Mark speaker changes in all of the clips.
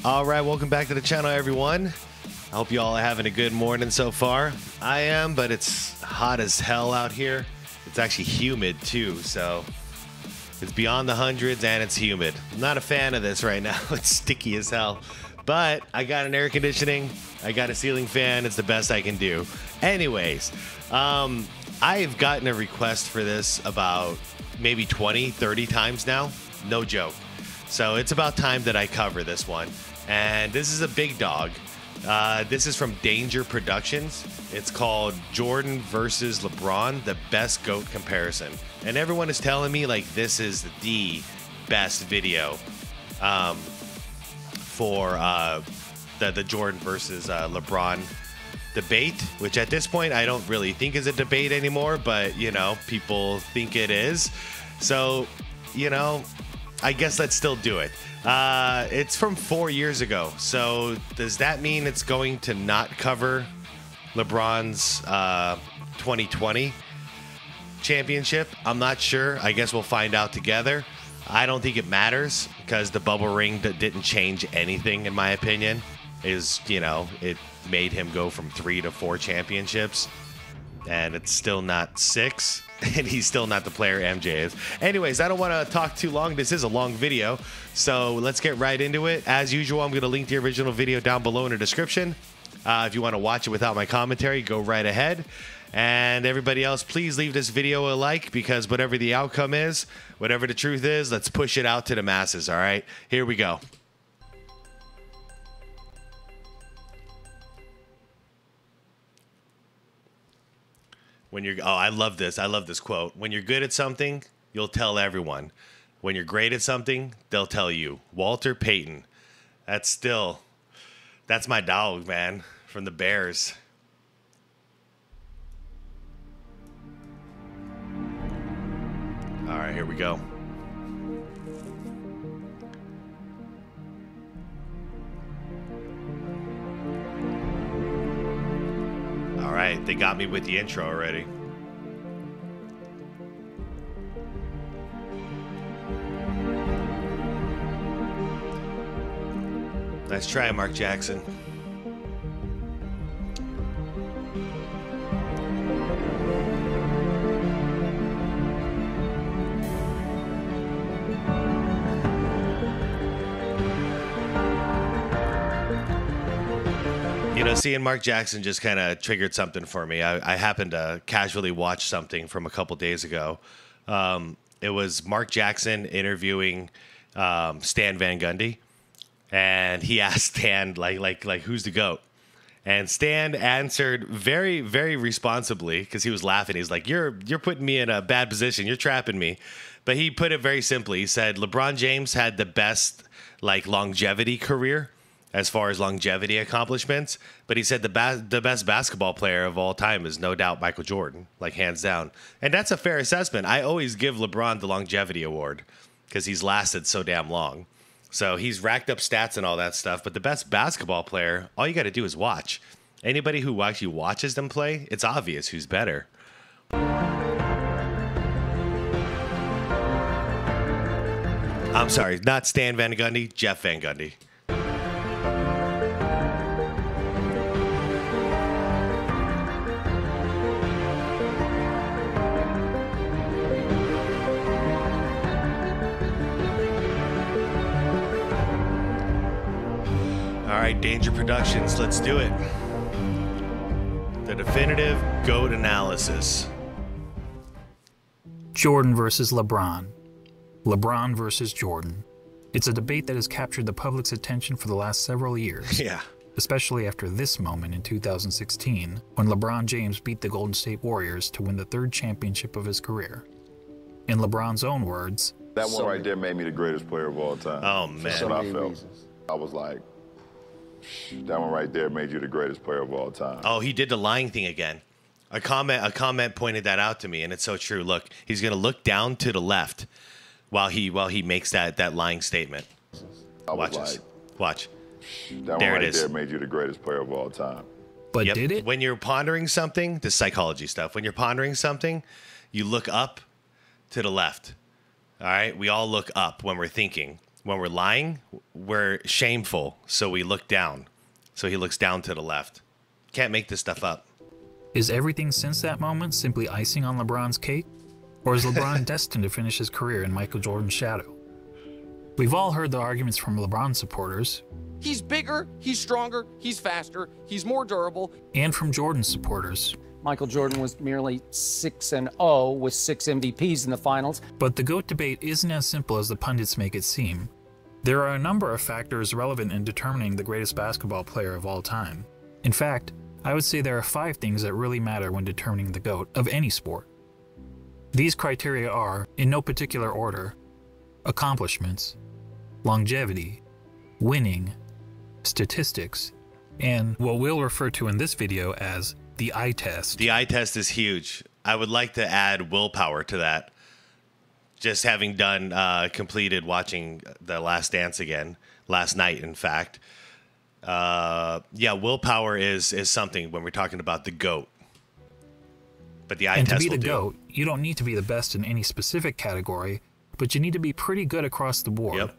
Speaker 1: All right, welcome back to the channel, everyone. I hope you all are having a good morning so far. I am, but it's hot as hell out here. It's actually humid too, so it's beyond the hundreds and it's humid. I'm not a fan of this right now. It's sticky as hell. But I got an air conditioning. I got a ceiling fan. It's the best I can do. Anyways, I've gotten a request for this about maybe 20, 30 times now. No joke. So it's about time that I cover this one. And this is a big dog. This is from DANGERProductions. It's called Jordan versus LeBron, the best GOAT comparison. And everyone is telling me like this is the best video for the Jordan versus LeBron debate, which at this point I don't really think is a debate anymore, but you know, people think it is. So, you know, I guess let's still do it. It's from 4 years ago. So does that mean it's going to not cover LeBron's 2020 championship? I'm not sure. I guess we'll find out together. I don't think it matters because the bubble ring that didn't change anything, in my opinion. Is, you know, it made him go from 3 to 4 championships, and it's still not 6. And he's still not the player MJ is. Anyways, I don't want to talk too long. This is a long video, so let's get right into it. As usual, I'm going to link the original video down below in the description. If you want to watch it without my commentary, go right ahead. And everybody else, please leave this video a like, because whatever the outcome is, whatever the truth is, let's push it out to the masses, all right? Here we go. When you're, oh, I love this. I love this quote. When you're good at something, you'll tell everyone. When you're great at something, they'll tell you. Walter Payton. That's my dog, man, from the Bears. All right, here we go. All right, they got me with the intro already. Nice try, Mark Jackson. You know, seeing Mark Jackson just kind of triggered something for me. I happened to casually watch something from a couple days ago. It was Mark Jackson interviewing Stan Van Gundy, and he asked Stan like who's the GOAT, and Stan answered very, very responsibly because he was laughing. He's like, "You're putting me in a bad position. You're trapping me," but he put it very simply. He said LeBron James had the best like longevity career, as far as longevity accomplishments, but he said the best basketball player of all time is no doubt Michael Jordan, like hands down. And that's a fair assessment. I always give LeBron the longevity award because he's lasted so damn long. So he's racked up stats and all that stuff, but the best basketball player, all you got to do is watch. Anybody who actually watches them play, it's obvious who's better. I'm sorry, not Stan Van Gundy, Jeff Van Gundy. All right, DANGERProductions, let's do it. The definitive GOAT analysis.
Speaker 2: Jordan versus LeBron. LeBron versus Jordan. It's a debate that has captured the public's attention for the last several years.
Speaker 1: Yeah.
Speaker 2: Especially after this moment in 2016, when LeBron James beat the Golden State Warriors to win the 3rd championship of his career. In LeBron's own words,
Speaker 3: that one right there made me the greatest player of all time.
Speaker 1: Oh, man.
Speaker 3: That's what I felt. I was like, that one right there made you the greatest player of all time.
Speaker 1: Oh, he did the lying thing again. A comment pointed that out to me, and it's so true. Look, he's going to look down to the left while he makes that lying statement. Watch this. Watch.
Speaker 3: That one right there made you the greatest player of all time.
Speaker 2: But did it?
Speaker 1: When you're pondering something, this psychology stuff, when you're pondering something, you look up to the left. All right? We all look up when we're thinking. when we're lying, we're shameful, so we look down. So he looks down to the left. Can't make this stuff up.
Speaker 2: Is everything since that moment simply icing on LeBron's cake? Or is LeBron destined to finish his career in Michael Jordan's shadow? We've all heard the arguments from LeBron supporters.
Speaker 4: He's bigger, he's stronger, he's faster, he's more durable.
Speaker 2: And from Jordan supporters.
Speaker 5: Michael Jordan was merely 6-0 with 6 MVPs in the finals.
Speaker 2: But the GOAT debate isn't as simple as the pundits make it seem. There are a number of factors relevant in determining the greatest basketball player of all time. In fact, I would say there are 5 things that really matter when determining the GOAT of any sport. These criteria are, in no particular order, accomplishments, longevity, winning, statistics, and what we'll refer to in this video as the eye test.
Speaker 1: The eye test is huge. I would like to add willpower to that. Just having completed watching The Last Dance again, last night, in fact. Yeah, willpower is something when we're talking about the GOAT. But the eye test will do.
Speaker 2: And to be the GOAT, you don't need to be the best in any specific category, but you need to be pretty good across the board.
Speaker 1: Yep.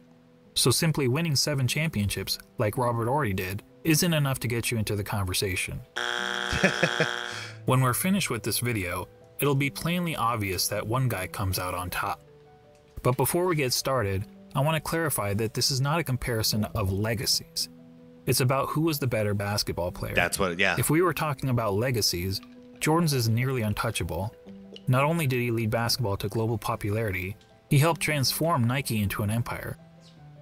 Speaker 2: So simply winning 7 championships, like Robert Horry did, isn't enough to get you into the conversation. When we're finished with this video, it'll be plainly obvious that one guy comes out on top. But before we get started, I want to clarify that this is not a comparison of legacies. It's about who was the better basketball player.
Speaker 1: That's what, yeah.
Speaker 2: If we were talking about legacies, Jordan's is nearly untouchable. Not only did he lead basketball to global popularity, he helped transform Nike into an empire,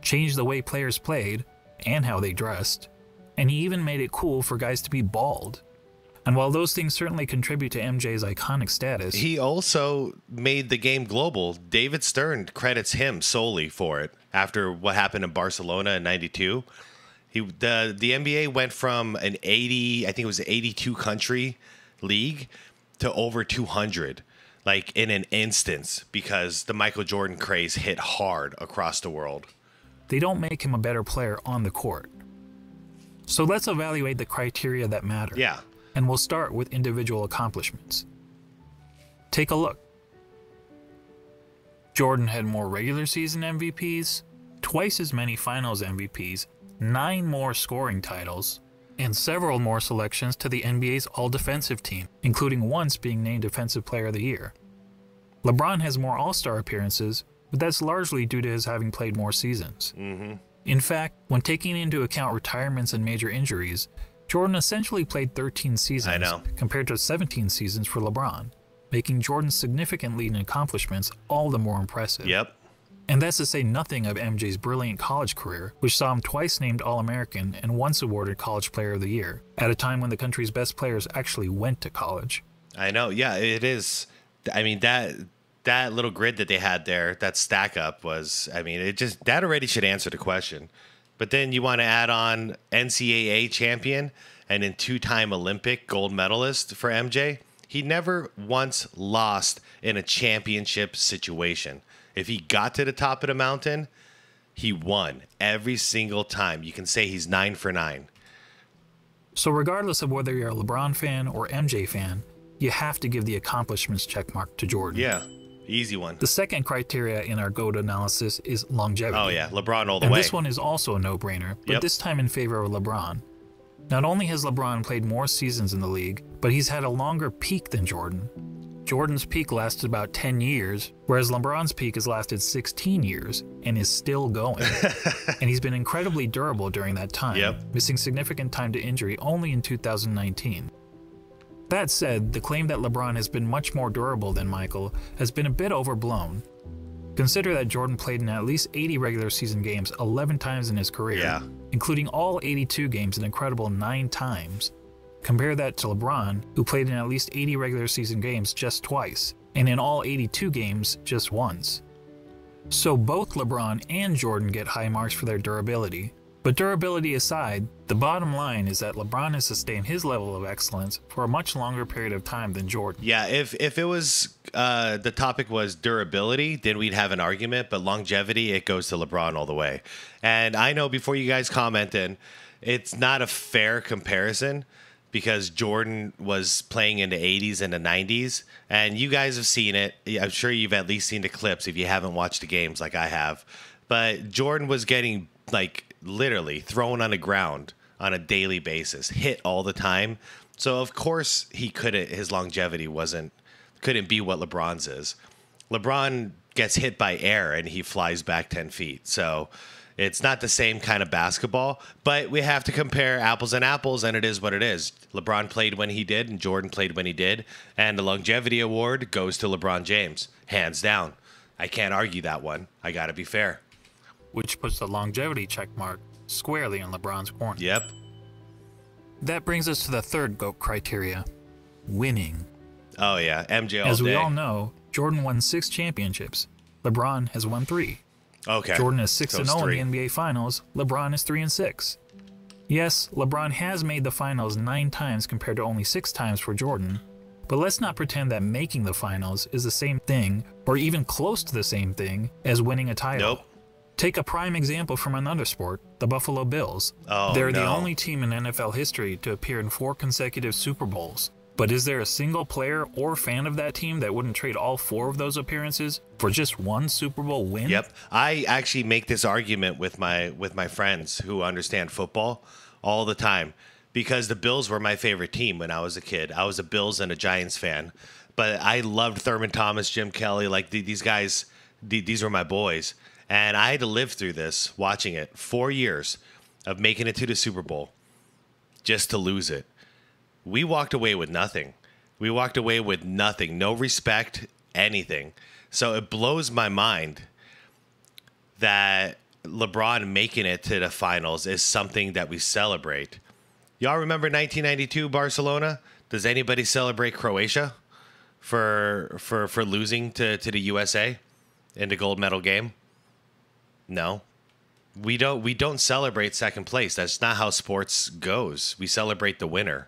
Speaker 2: changed the way players played and how they dressed, and he even made it cool for guys to be bald. And while those things certainly contribute to MJ's iconic status,
Speaker 1: he also made the game global. David Stern credits him solely for it after what happened in Barcelona in '92. The NBA went from an 80, I think it was an 82 country league to over 200, like in an instance, because the Michael Jordan craze hit hard across the world.
Speaker 2: They don't make him a better player on the court. So let's evaluate the criteria that matter.
Speaker 1: Yeah.
Speaker 2: And we'll start with individual accomplishments. Take a look. Jordan had more regular season MVPs, twice as many finals MVPs, 9 more scoring titles, and several more selections to the NBA's all-defensive team, including once being named Defensive Player of the Year. LeBron has more All-Star appearances, but that's largely due to his having played more seasons. In fact, when taking into account retirements and major injuries, Jordan essentially played 13 seasons compared to 17 seasons for LeBron, making Jordan's significant lead in accomplishments all the more impressive.
Speaker 1: Yep.
Speaker 2: And that's to say nothing of MJ's brilliant college career, which saw him twice named All-American and once awarded College Player of the Year, at a time when the country's best players actually went to college.
Speaker 1: I know, yeah, it is. I mean, that little grid that they had there, that stack up was, I mean, that already should answer the question. But then you want to add on NCAA champion and then 2-time Olympic gold medalist for MJ. He never once lost in a championship situation. If he got to the top of the mountain, he won every single time. You can say he's 9 for 9.
Speaker 2: So regardless of whether you're a LeBron fan or MJ fan, you have to give the accomplishments checkmark to Jordan.
Speaker 1: Yeah, easy one.
Speaker 2: The second criteria in our GOAT analysis is longevity.
Speaker 1: Oh yeah, LeBron all the
Speaker 2: and
Speaker 1: way.
Speaker 2: This one is also a no-brainer, but this time in favor of LeBron. Not only has LeBron played more seasons in the league, but he's had a longer peak than Jordan. Jordan's peak lasted about 10 years, whereas LeBron's peak has lasted 16 years and is still going. And he's been incredibly durable during that time, missing significant time to injury only in 2019. That said, the claim that LeBron has been much more durable than Michael has been a bit overblown. Consider that Jordan played in at least 80 regular season games 11 times in his career, including all 82 games an incredible 9 times. Compare that to LeBron, who played in at least 80 regular season games just twice, and in all 82 games just once. So both LeBron and Jordan get high marks for their durability. But durability aside, the bottom line is that LeBron has sustained his level of excellence for a much longer period of time than Jordan.
Speaker 1: Yeah, if it was, the topic was durability, then we'd have an argument, but longevity, it goes to LeBron all the way. And I know before you guys comment in, it's not a fair comparison, because Jordan was playing in the 80s and the 90s, and you guys have seen it. I'm sure you've at least seen the clips if you haven't watched the games like I have. but Jordan was getting like literally thrown on the ground on a daily basis, hit all the time. So of course he couldn't. His longevity couldn't be what LeBron's is. LeBron gets hit by air and he flies back 10 feet. So it's not the same kind of basketball, but we have to compare apples and apples, and it is what it is. LeBron played when he did, and Jordan played when he did, and the longevity award goes to LeBron James, hands down. I can't argue that one. I got to be fair.
Speaker 2: Which puts the longevity check mark squarely in LeBron's corner.
Speaker 1: Yep.
Speaker 2: That brings us to the third GOAT criteria, winning.
Speaker 1: Oh, yeah, MJ all
Speaker 2: As
Speaker 1: day.
Speaker 2: we all know, Jordan won 6 championships. LeBron has won 3.
Speaker 1: Okay.
Speaker 2: Jordan is 6-0
Speaker 1: 3.
Speaker 2: in the NBA Finals. LeBron is 3-6. Yes, LeBron has made the finals 9 times compared to only 6 times for Jordan, but let's not pretend that making the finals is the same thing, or even close to the same thing, as winning a title.
Speaker 1: Nope.
Speaker 2: Take a prime example from another sport, the Buffalo Bills.
Speaker 1: Oh,
Speaker 2: They're the
Speaker 1: no.
Speaker 2: only team in NFL history to appear in 4 consecutive Super Bowls. But is there a single player or fan of that team that wouldn't trade all 4 of those appearances for just 1 Super Bowl win?
Speaker 1: Yep. I actually make this argument with my friends who understand football all the time, because the Bills were my favorite team when I was a kid. I was a Bills and a Giants fan, but I loved Thurman Thomas, Jim Kelly, like these guys. These were my boys, and I had to live through this, watching it 4 years of making it to the Super Bowl just to lose it. We walked away with nothing. We walked away with nothing. No respect, anything. So it blows my mind that LeBron making it to the finals is something that we celebrate. Y'all remember 1992 Barcelona? Does anybody celebrate Croatia for losing to the USA in the gold medal game? No. We don't celebrate second place. That's not how sports goes. We celebrate the winner.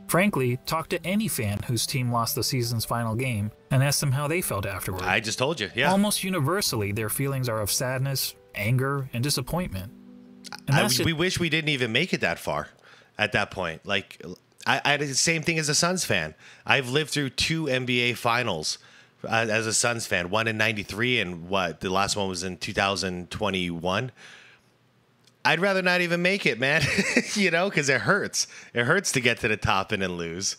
Speaker 2: Frankly, talk to any fan whose team lost the season's final game and ask them how they felt afterward.
Speaker 1: I just told you, yeah.
Speaker 2: Almost universally, their feelings are of sadness, anger, and disappointment. And
Speaker 1: we wish we didn't even make it that far at that point. Like, I did the same thing as a Suns fan. I've lived through 2 NBA finals as a Suns fan, one in 93 and the last one was in 2021. I'd rather not even make it, man, because it hurts. It hurts to get to the top and then lose.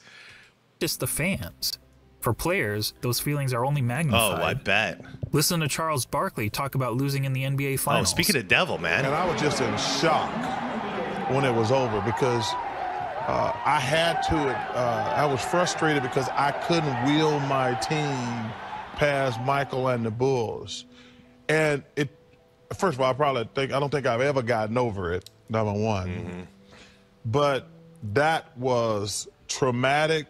Speaker 2: Just the fans. For players, those feelings are only magnified.
Speaker 1: Oh, I bet.
Speaker 2: Listen to Charles Barkley talk about losing in the NBA Finals.
Speaker 1: Oh, speaking of devil, man.
Speaker 6: And I was just in shock when it was over because I had to. I was frustrated because I couldn't wheel my team past Michael and the Bulls. And first of all, I don't think I've ever gotten over it, number one. Mm-hmm. But that was traumatic,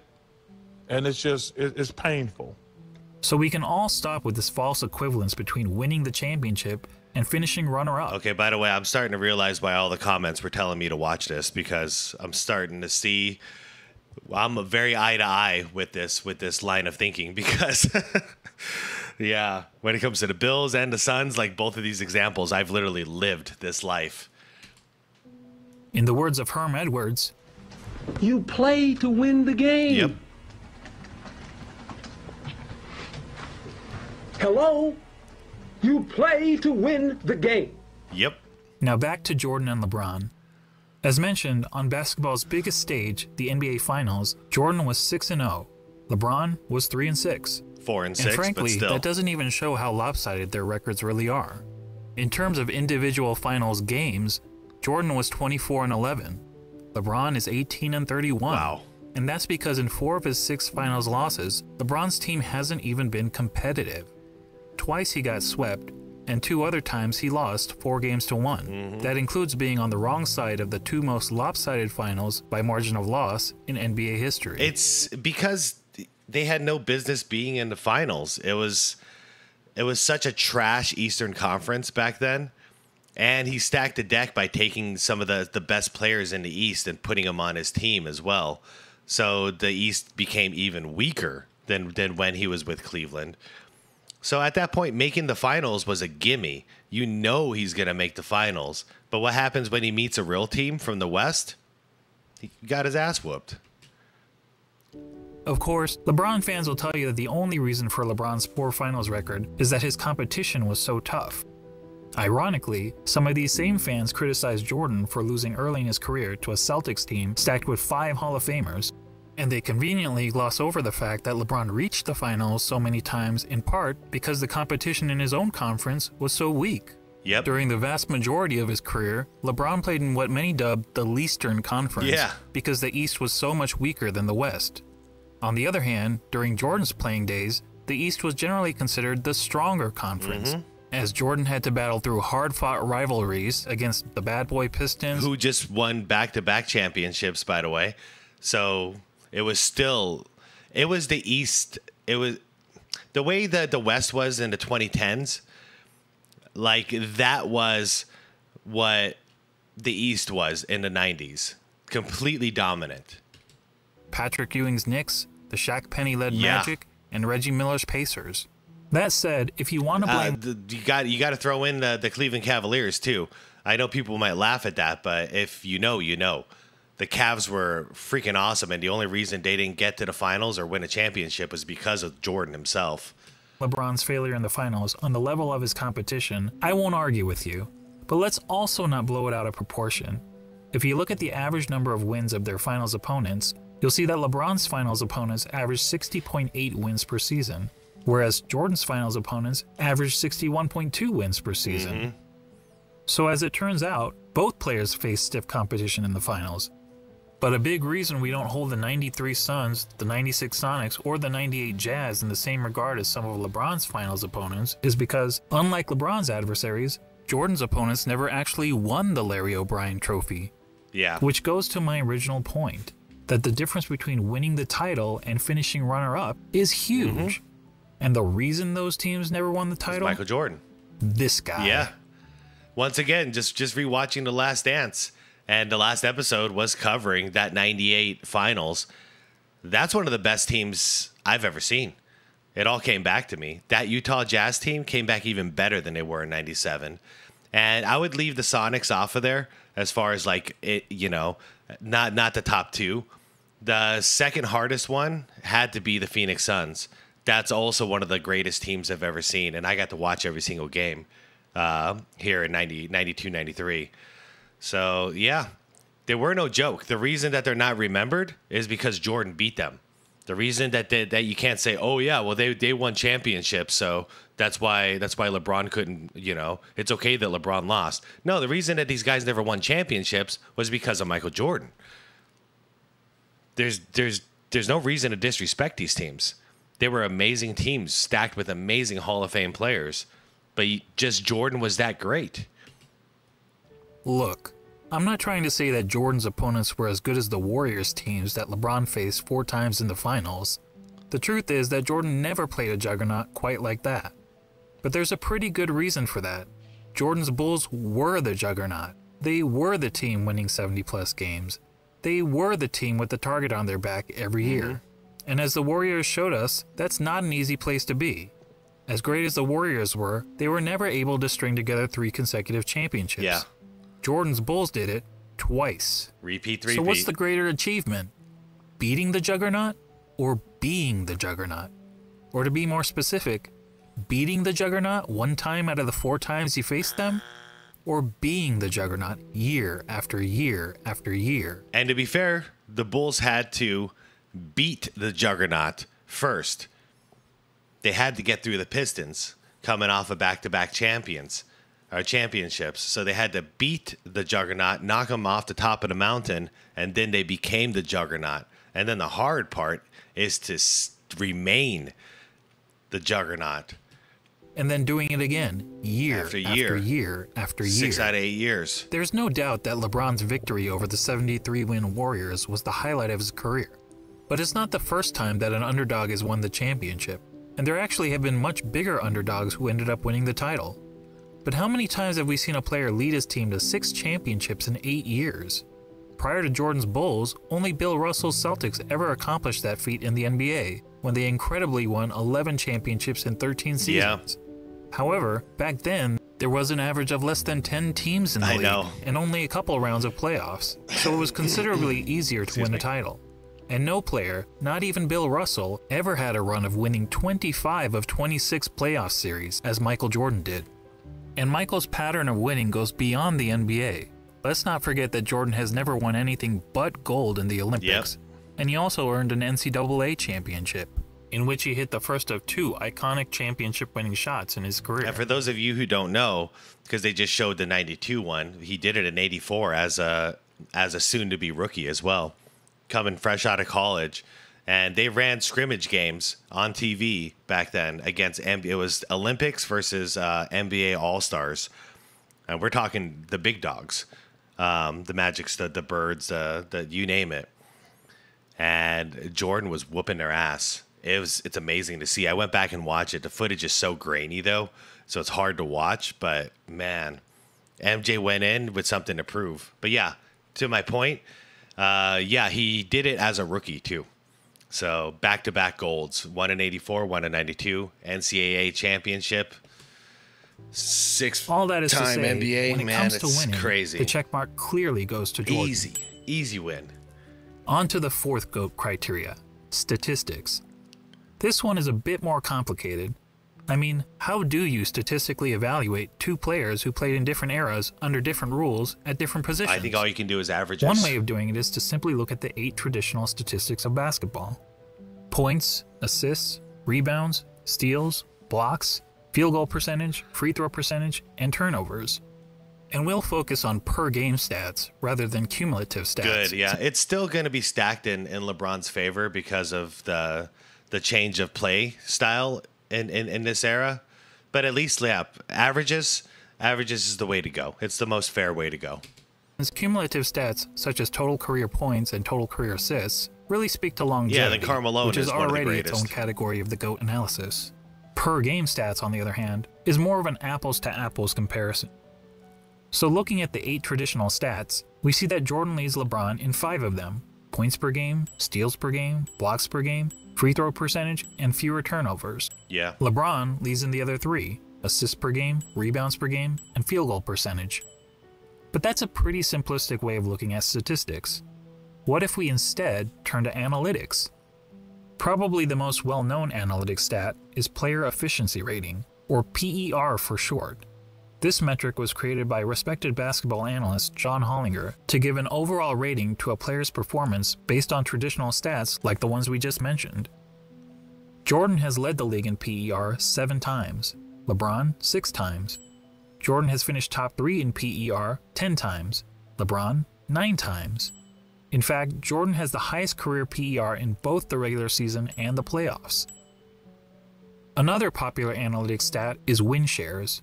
Speaker 6: and it's painful.
Speaker 2: So we can all stop with this false equivalence between winning the championship and finishing runner-up.
Speaker 1: Okay, by the way, I'm starting to realize why all the comments were telling me to watch this, because I'm starting to see I'm very eye to eye with this line of thinking, because yeah, when it comes to the Bills and the Suns, like both of these examples, I've literally lived this life.
Speaker 2: In the words of Herm Edwards,
Speaker 7: you play to win the game.
Speaker 1: Yep.
Speaker 7: Hello? You play to win the game.
Speaker 1: Yep.
Speaker 2: Now back to Jordan and LeBron. As mentioned, on basketball's biggest stage, the NBA Finals, Jordan was 6-0. LeBron was 3-6.
Speaker 1: 4-6,
Speaker 2: and frankly,
Speaker 1: but still.
Speaker 2: that doesn't even show how lopsided their records really are. In terms of individual finals games, Jordan was 24-11. LeBron is 18-31.
Speaker 1: Wow.
Speaker 2: And that's because in 4 of his 6 finals losses, LeBron's team hasn't even been competitive. Twice he got swept, and 2 other times he lost 4 games to 1. Mm-hmm. That includes being on the wrong side of the 2 most lopsided finals by margin of loss in NBA history.
Speaker 1: It's because they had no business being in the finals. It was such a trash Eastern Conference back then, and he stacked the deck by taking some of the best players in the East and putting them on his team as well. So the East became even weaker than when he was with Cleveland. So at that point, making the finals was a gimme. You know he's going to make the finals. But what happens when he meets a real team from the West? He got his ass whooped.
Speaker 2: Of course, LeBron fans will tell you that the only reason for LeBron's poor finals record is that his competition was so tough. Ironically, some of these same fans criticized Jordan for losing early in his career to a Celtics team stacked with 5 Hall of Famers, and they conveniently gloss over the fact that LeBron reached the finals so many times in part because the competition in his own conference was so weak.
Speaker 1: Yep.
Speaker 2: During the vast majority of his career, LeBron played in what many dubbed the Leastern Conference because the East was so much weaker than the West. On the other hand, during Jordan's playing days, the East was generally considered the stronger conference, as Jordan had to battle through hard-fought rivalries against the Bad Boy Pistons,
Speaker 1: who just won back-to-back championships, by the way. So it was the East. It was the way that the West was in the 2010s. Like, that was what the East was in the 90s. Completely dominant.
Speaker 2: Patrick Ewing's Knicks, the Shaq Penny-led Magic, and Reggie Miller's Pacers. That said, if you want to blame...
Speaker 1: you got to throw in the Cleveland Cavaliers, too. I know people might laugh at that, but if you know, you know. The Cavs were freaking awesome, and the only reason they didn't get to the finals or win a championship was because of Jordan himself.
Speaker 2: LeBron's failure in the finals on the level of his competition, I won't argue with you. But let's also not blow it out of proportion. If you look at the average number of wins of their finals opponents, you'll see that LeBron's finals opponents averaged 60.8 wins per season, whereas Jordan's finals opponents averaged 61.2 wins per season. So as it turns out, both players faced stiff competition in the finals. But a big reason we don't hold the 93 Suns, the 96 Sonics, or the 98 Jazz in the same regard as some of LeBron's finals opponents is because, unlike LeBron's adversaries, Jordan's opponents never actually won the Larry O'Brien Trophy.
Speaker 1: Yeah.
Speaker 2: Which goes to my original point, that the difference between winning the title and finishing runner-up is huge. And the reason those teams never won the title?
Speaker 1: Michael Jordan.
Speaker 2: This guy.
Speaker 1: Yeah. Once again, just rewatching The Last Dance. And the last episode was covering that 98 finals. That's one of the best teams I've ever seen. It all came back to me. That Utah Jazz team came back even better than they were in 97. And I would leave the Sonics off of there as far as like it, you know, not the top two. The second hardest one had to be the Phoenix Suns. That's also one of the greatest teams I've ever seen. And I got to watch every single game here in 92, 93. So, yeah, they were no joke. The reason that they're not remembered is because Jordan beat them. The reason that you can't say, oh, yeah, well, they won championships, so that's why LeBron couldn't, you know, it's okay that LeBron lost. No, the reason that these guys never won championships was because of Michael Jordan. There's no reason to disrespect these teams. They were amazing teams stacked with amazing Hall of Fame players, but just Jordan was that great.
Speaker 2: Look, I'm not trying to say that Jordan's opponents were as good as the Warriors teams that LeBron faced 4 times in the finals. The truth is that Jordan never played a juggernaut quite like that. But there's a pretty good reason for that. Jordan's Bulls were the juggernaut. They were the team winning 70-plus games. They were the team with the target on their back every year. And as the Warriors showed us, that's not an easy place to be. As great as the Warriors were, they were never able to string together 3 consecutive championships.
Speaker 1: Yeah.
Speaker 2: Jordan's Bulls did it twice.
Speaker 1: Repeat.
Speaker 2: So what's the greater achievement? Beating the juggernaut or being the juggernaut? Or to be more specific, beating the juggernaut 1 time out of the 4 times you faced them? Or being the juggernaut year after year after year?
Speaker 1: And to be fair, the Bulls had to beat the juggernaut first. They had to get through the Pistons coming off of back-to-back championships. So they had to beat the juggernaut, knock them off the top of the mountain, and then they became the juggernaut. And then the hard part is to remain the juggernaut.
Speaker 2: And then doing it again, year after year after year.
Speaker 1: 6 out of 8 years.
Speaker 2: There's no doubt that LeBron's victory over the 73-win Warriors was the highlight of his career. But it's not the first time that an underdog has won the championship. And there actually have been much bigger underdogs who ended up winning the title. But how many times have we seen a player lead his team to 6 championships in 8 years? Prior to Jordan's Bulls, only Bill Russell's Celtics ever accomplished that feat in the NBA, when they incredibly won 11 championships in 13 seasons. However, back then, there was an average of less than 10 teams in the league, and only a couple rounds of playoffs, so it was considerably easier to win a title. And no player, not even Bill Russell, ever had a run of winning 25 of 26 playoff series, as Michael Jordan did. And Michael's pattern of winning goes beyond the NBA. Let's not forget that Jordan has never won anything but gold in the Olympics. And he also earned an NCAA championship, in which he hit the first of 2 iconic championship-winning shots in his career.
Speaker 1: And for those of you who don't know, because they just showed the 92 one, he did it in 84 as a soon-to-be rookie as well, coming fresh out of college. And they ran scrimmage games on TV back then against it was Olympics versus NBA All-Stars. And we're talking the big dogs, the Magics, the Birds, the you name it. And Jordan was whooping their ass. It's amazing to see. I went back and watched it. The footage is so grainy though, so it's hard to watch. But man, MJ went in with something to prove. But yeah, to my point, he did it as a rookie too. So back-to-back golds, one in 84, one in 92, NCAA championship, 6-time
Speaker 2: All that is to say,
Speaker 1: NBA.
Speaker 2: when it
Speaker 1: Man,
Speaker 2: comes
Speaker 1: it's
Speaker 2: to winning,
Speaker 1: crazy.
Speaker 2: the checkmark clearly goes to Jordan.
Speaker 1: Easy win.
Speaker 2: On to the 4th GOAT criteria, statistics. This one is a bit more complicated. I mean, how do you statistically evaluate 2 players who played in different eras under different rules at different positions?
Speaker 1: I think all you can do is averages.
Speaker 2: One way of doing it is to simply look at the 8 traditional statistics of basketball. Points, assists, rebounds, steals, blocks, field goal percentage, free throw percentage, and turnovers. And we'll focus on per game stats rather than cumulative stats.
Speaker 1: Good, yeah. It's still going to be stacked in LeBron's favor because of the change of play style in this era. But at least, yeah, averages is the way to go. It's the most fair way to go.
Speaker 2: His cumulative stats, such as total career points and total career assists, really speak to longevity,
Speaker 1: then Karl Malone
Speaker 2: which is
Speaker 1: is one of the
Speaker 2: already its
Speaker 1: greatest.
Speaker 2: own category of the GOAT analysis. Per game stats, on the other hand, is more of an apples-to-apples comparison. So looking at the 8 traditional stats, we see that Jordan leads LeBron in 5 of them: points per game, steals per game, blocks per game, free throw percentage, and fewer turnovers.
Speaker 1: Yeah.
Speaker 2: LeBron leads in the other 3: assists per game, rebounds per game, and field goal percentage. But that's a pretty simplistic way of looking at statistics. What if we instead turn to analytics? Probably the most well-known analytic stat is player efficiency rating, or PER for short. This metric was created by respected basketball analyst John Hollinger to give an overall rating to a player's performance based on traditional stats like the ones we just mentioned. Jordan has led the league in PER 7 times, LeBron 6 times. Jordan has finished top 3 in PER 10 times, LeBron 9 times. In fact, Jordan has the highest career PER in both the regular season and the playoffs. Another popular analytics stat is win shares.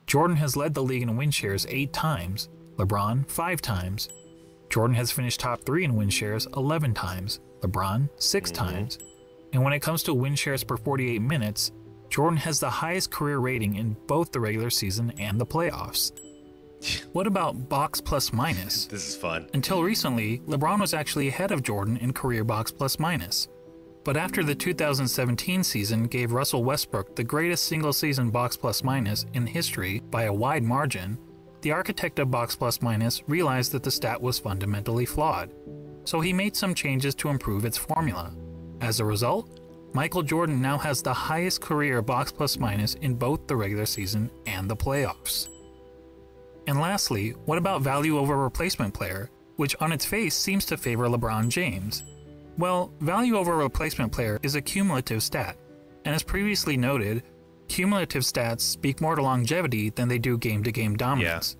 Speaker 2: Jordan has led the league in win shares 8 times, LeBron 5 times. Jordan has finished top 3 in win shares 11 times, LeBron 6 times. And when it comes to win shares per 48 minutes, Jordan has the highest career rating in both the regular season and the playoffs. What about box plus minus?
Speaker 1: This is fun.
Speaker 2: Until recently, LeBron was actually ahead of Jordan in career box plus minus. But after the 2017 season gave Russell Westbrook the greatest single-season box plus minus in history by a wide margin, the architect of box plus minus realized that the stat was fundamentally flawed. So he made some changes to improve its formula. As a result, Michael Jordan now has the highest career box plus minus in both the regular season and the playoffs. And lastly, what about value over replacement player, which on its face seems to favor LeBron James? Well, value over replacement player is a cumulative stat, and as previously noted, cumulative stats speak more to longevity than they do game-to-game dominance.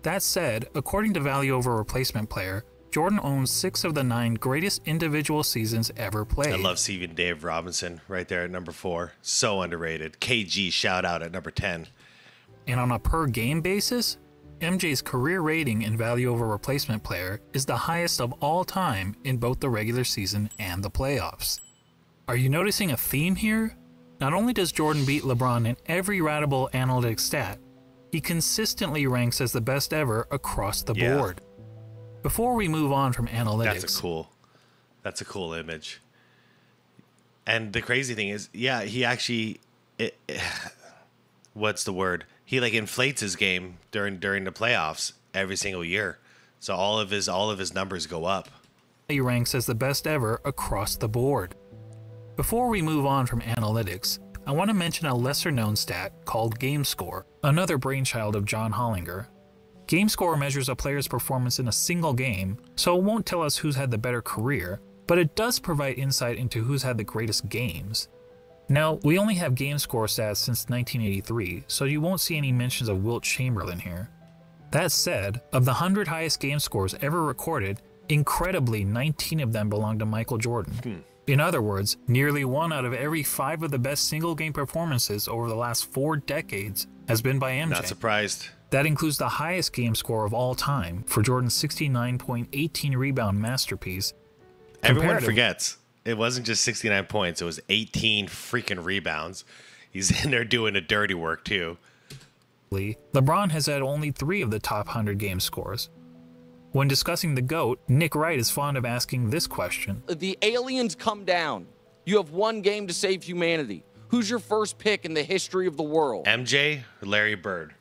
Speaker 2: That said, according to value over replacement player, Jordan owns 6 of the 9 greatest individual seasons ever played.
Speaker 1: I love Steven Dave Robinson right there at number 4. So underrated. KG shout out at number 10.
Speaker 2: And on a per game basis, MJ's career rating in value over replacement player is the highest of all time in both the regular season and the playoffs. Are you noticing a theme here? Not only does Jordan beat LeBron in every ratable analytic stat, he consistently ranks as the best ever across the board. Before we move on from analytics...
Speaker 1: That's a cool image. And the crazy thing is, yeah, he actually... what's the word? He like inflates his game during the playoffs every single year. So all of his numbers go up.
Speaker 2: He ranks as the best ever across the board. Before we move on from analytics, I want to mention a lesser-known stat called game score, another brainchild of John Hollinger. Game score measures a player's performance in a single game, so it won't tell us who's had the better career, but it does provide insight into who's had the greatest games. Now, we only have game score stats since 1983, so you won't see any mentions of Wilt Chamberlain here. That said, of the 100 highest game scores ever recorded, incredibly 19 of them belong to Michael Jordan. In other words, nearly 1 out of every 5 of the best single-game performances over the last 4 decades has been by MJ.
Speaker 1: Not surprised.
Speaker 2: That includes the highest game score of all time for Jordan's 69.18 rebound masterpiece.
Speaker 1: Everyone forgets. It wasn't just 69 points. It was 18 freaking rebounds. He's in there doing the dirty work, too.
Speaker 2: LeBron has had only 3 of the top 100 game scores. When discussing the GOAT, Nick Wright is fond of asking this question.
Speaker 4: The aliens come down. You have 1 game to save humanity. Who's your first pick in the history of the world?
Speaker 1: MJ or Larry Bird?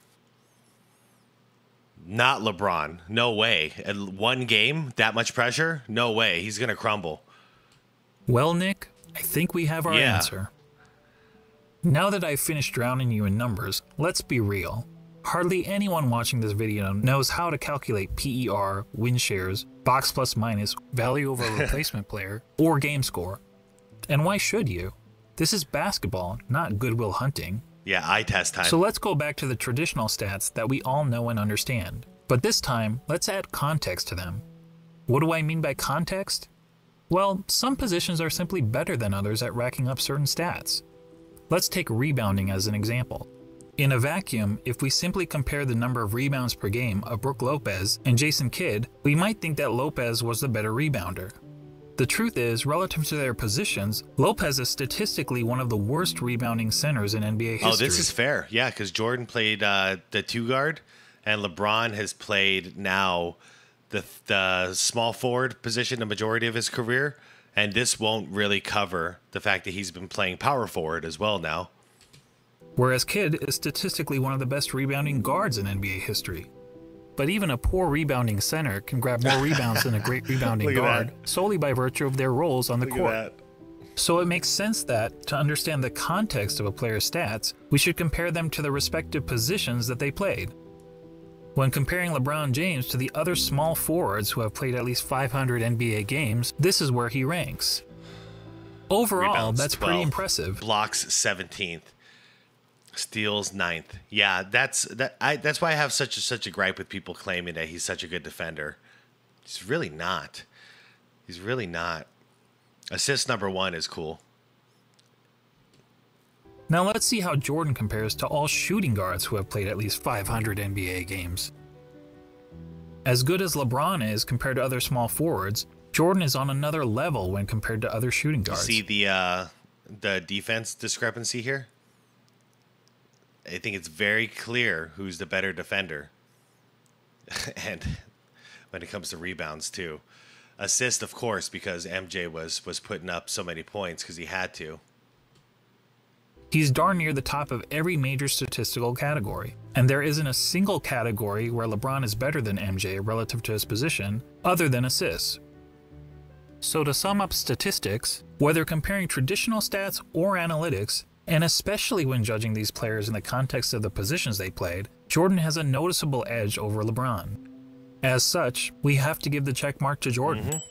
Speaker 1: Not LeBron. No way. And 1 game, that much pressure? No way. He's going to crumble.
Speaker 2: Well, Nick, I think we have our answer. Now that I've finished drowning you in numbers, let's be real. Hardly anyone watching this video knows how to calculate PER, win shares, box plus minus, value over replacement player, or game score. And why should you? This is basketball, not Goodwill Hunting.
Speaker 1: Yeah, eye test time.
Speaker 2: So let's go back to the traditional stats that we all know and understand. But this time, let's add context to them. What do I mean by context? Well, some positions are simply better than others at racking up certain stats. Let's take rebounding as an example. In a vacuum, if we simply compare the number of rebounds per game of Brook Lopez and Jason Kidd, we might think that Lopez was the better rebounder. The truth is, relative to their positions, Lopez is statistically one of the worst rebounding centers in NBA history.
Speaker 1: Oh, this is fair. Yeah, because Jordan played the 2 guard, and LeBron has played now the small forward position the majority of his career, and this won't really cover the fact that he's been playing power forward as well now.
Speaker 2: Whereas Kidd is statistically one of the best rebounding guards in NBA history. But even a poor rebounding center can grab more rebounds than a great rebounding guard solely by virtue of their roles on the court. So it makes sense that, to understand the context of a player's stats, we should compare them to the respective positions that they played. When comparing LeBron James to the other small forwards who have played at least 500 NBA games, this is where he ranks. Overall,
Speaker 1: Rebounds,
Speaker 2: that's
Speaker 1: 12.
Speaker 2: pretty impressive.
Speaker 1: Blocks 17th. Steals 9th. Yeah, that's why I have such a gripe with people claiming that he's such a good defender. He's really not. He's really not. Assist number 1 is cool.
Speaker 2: Now let's see how Jordan compares to all shooting guards who have played at least 500 NBA games. As good as LeBron is compared to other small forwards, Jordan is on another level when compared to other shooting guards.
Speaker 1: See the defense discrepancy here? I think it's very clear who's the better defender. And when it comes to rebounds too. Assist, of course, because MJ was putting up so many points because he had to.
Speaker 2: He's darn near the top of every major statistical category, and there isn't a single category where LeBron is better than MJ relative to his position, other than assists. So to sum up statistics, whether comparing traditional stats or analytics, and especially when judging these players in the context of the positions they played, Jordan has a noticeable edge over LeBron. As such, we have to give the check mark to Jordan.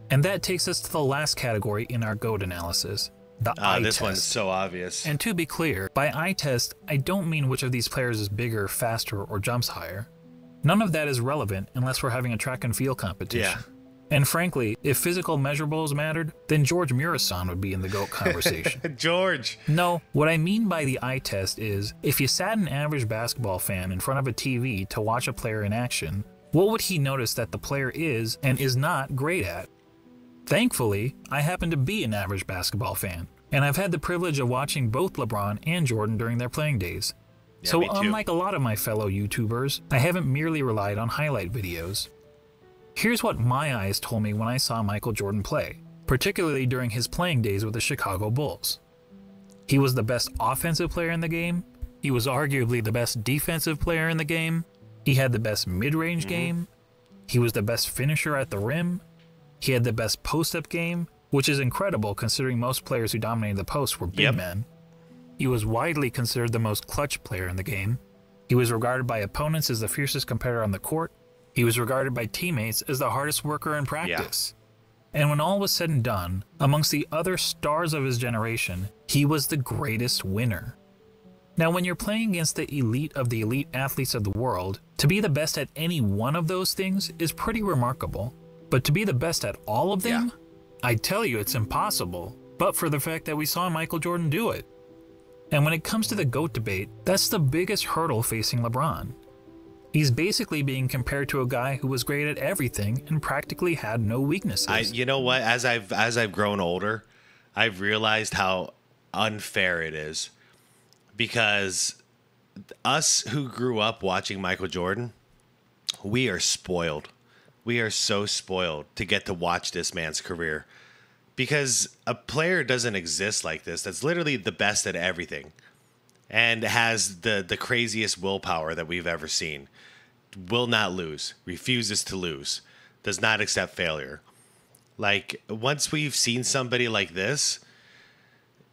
Speaker 2: And that takes us to the last category in our GOAT analysis. The eye
Speaker 1: this
Speaker 2: test.
Speaker 1: one's so obvious.
Speaker 2: And to be clear, by eye test, I don't mean which of these players is bigger, faster, or jumps higher. None of that is relevant unless we're having a track and field competition.
Speaker 1: Yeah.
Speaker 2: And frankly, if physical measurables mattered, then George Murasan would be in the GOAT conversation.
Speaker 1: George!
Speaker 2: No, what I mean by the eye test is, if you sat an average basketball fan in front of a TV to watch a player in action, what would he notice that the player is and is not great at? Thankfully, I happen to be an average basketball fan, and I've had the privilege of watching both LeBron and Jordan during their playing days.
Speaker 1: Yeah,
Speaker 2: So
Speaker 1: me too.
Speaker 2: unlike a lot of my fellow YouTubers, I haven't merely relied on highlight videos. Here's what my eyes told me when I saw Michael Jordan play, particularly during his playing days with the Chicago Bulls. He was the best offensive player in the game, he was arguably the best defensive player in the game, he had the best mid-range game, he was the best finisher at the rim, he had the best post-up game, which is incredible considering most players who dominated the post were big men. He was widely considered the most clutch player in the game. He was regarded by opponents as the fiercest competitor on the court. He was regarded by teammates as the hardest worker in practice. And when all was said and done, amongst the other stars of his generation, he was the greatest winner. Now, when you're playing against the elite athletes of the world, to be the best at any one of those things is pretty remarkable. But to be the best at all of them? I tell you, it's impossible, but for the fact that we saw Michael Jordan do it. And when it comes to the GOAT debate, that's the biggest hurdle facing LeBron. He's basically being compared to a guy who was great at everything and practically had no weaknesses.
Speaker 1: You know what? As I've grown older, I've realized how unfair it is. Because us who grew up watching Michael Jordan, we are spoiled. We are so spoiled to get to watch this man's career. Because a player doesn't exist like this. That's literally the best at everything. And has the craziest willpower that we've ever seen. Will not lose. Refuses to lose. Does not accept failure. Like, once we've seen somebody like this,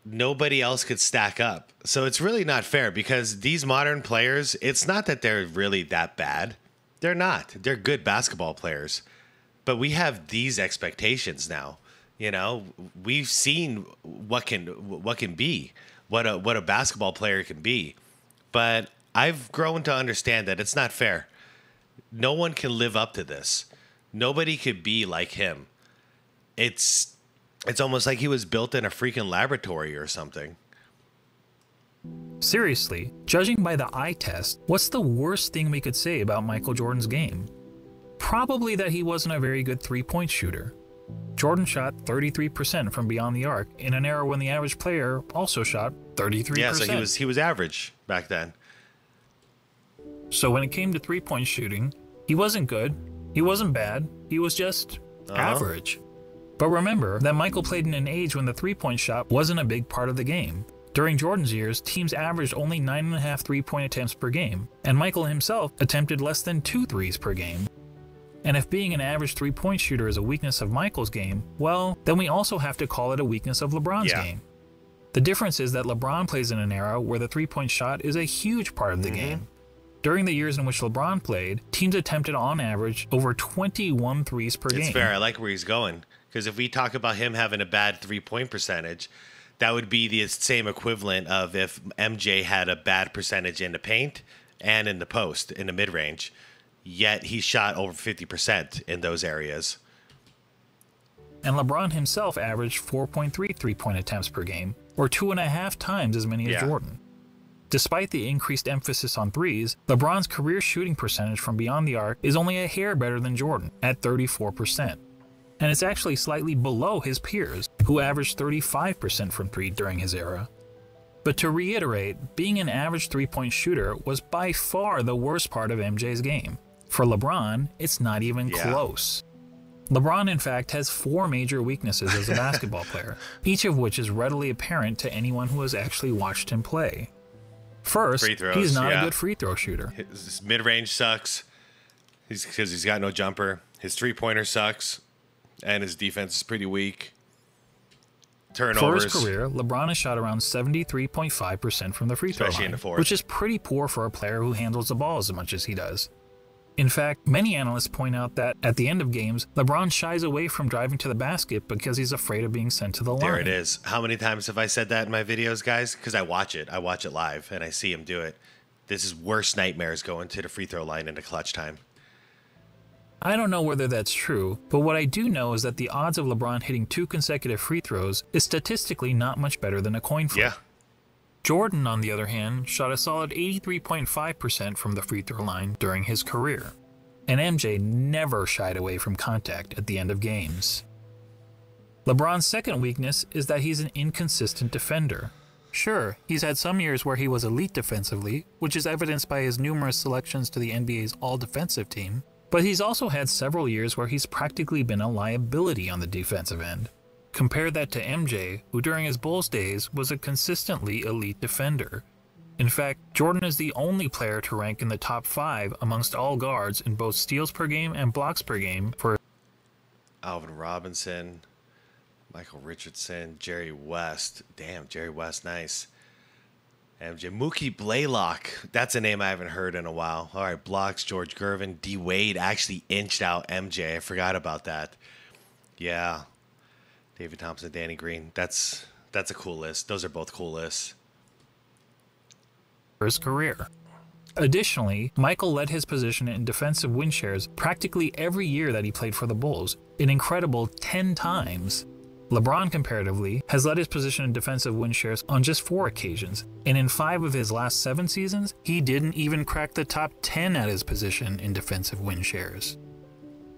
Speaker 1: nobody else could stack up. So it's really not fair because these modern players, it's not that they're really that bad. They're not. They're good basketball players. But we have these expectations now. You know, we've seen what can be, what a basketball player can be. But I've grown to understand that it's not fair. No one can live up to this. Nobody could be like him. It's almost like he was built in a freaking laboratory or something.
Speaker 2: Seriously, judging by the eye test, what's the worst thing we could say about Michael Jordan's game? Probably that he wasn't a very good three-point shooter. Jordan shot 33% from beyond the arc in an era when the average player also shot 33%.
Speaker 1: Yeah, so he was average back then.
Speaker 2: So when it came to three-point shooting, he wasn't good, he wasn't bad, he was just average. But remember that Michael played in an age when the three-point shot wasn't a big part of the game. During Jordan's years, teams averaged only 9.5 three-point attempts per game, and Michael himself attempted less than 2 threes per game. And if being an average three-point shooter is a weakness of Michael's game, well, then we also have to call it a weakness of LeBron's game. The difference is that LeBron plays in an era where the three-point shot is a huge part of the game. During the years in which LeBron played, teams attempted on average over 21 threes per game.
Speaker 1: It's fair. I like where he's going. Because if we talk about him having a bad three-point percentage, that would be the same equivalent of if MJ had a bad percentage in the paint and in the post, in the mid-range. Yet he shot over 50% in those areas.
Speaker 2: And LeBron himself averaged 4.3 three-point attempts per game, or 2.5 times as many as Jordan. Despite the increased emphasis on threes, LeBron's career shooting percentage from beyond the arc is only a hair better than Jordan, at 34%. And it's actually slightly below his peers, who averaged 35% from three during his era. But to reiterate, being an average three-point shooter was by far the worst part of MJ's game. For LeBron, it's not even close. LeBron, in fact, has 4 major weaknesses as a basketball player, each of which is readily apparent to anyone who has actually watched him play. First, he's not a good free throw shooter.
Speaker 1: His mid-range sucks because he's got no jumper. His three-pointer sucks, and his defense is pretty weak. Turnovers.
Speaker 2: For his career, LeBron has shot around 73.5% from the free throw line, which is pretty poor for a player who handles the ball as much as he does. In fact, many analysts point out that at the end of games, LeBron shies away from driving to the basket because he's afraid of being sent to the line.
Speaker 1: There it is. How many times have I said that in my videos, guys? Because I watch it. I watch it live, and I see him do it. This is worst nightmares going to the free throw line in the clutch time.
Speaker 2: I don't know whether that's true, but what I do know is that the odds of LeBron hitting 2 consecutive free throws is statistically not much better than a coin flip.
Speaker 1: Yeah.
Speaker 2: Jordan, on the other hand, shot a solid 83.5% from the free throw line during his career. And MJ never shied away from contact at the end of games. LeBron's second weakness is that he's an inconsistent defender. Sure, he's had some years where he was elite defensively, which is evidenced by his numerous selections to the NBA's all-defensive team, but he's also had several years where he's practically been a liability on the defensive end. Compare that to MJ, who during his Bulls days was a consistently elite defender. In fact, Jordan is the only player to rank in the top 5 amongst all guards in both steals per game and blocks per game for
Speaker 1: Alvin Robinson, Michael Richardson, Jerry West. Damn, Jerry West, nice. MJ. Mookie Blaylock. That's a name I haven't heard in a while. All right, blocks, George Gervin. D. Wade actually inched out MJ. I forgot about that. Yeah. David Thompson, Danny Green. That's a cool list. Those are both cool lists.
Speaker 2: For his career. Additionally, Michael led his position in defensive win shares practically every year that he played for the Bulls, an incredible 10 times. LeBron, comparatively, has led his position in defensive win shares on just 4 occasions, and in 5 of his last 7 seasons, he didn't even crack the top 10 at his position in defensive win shares.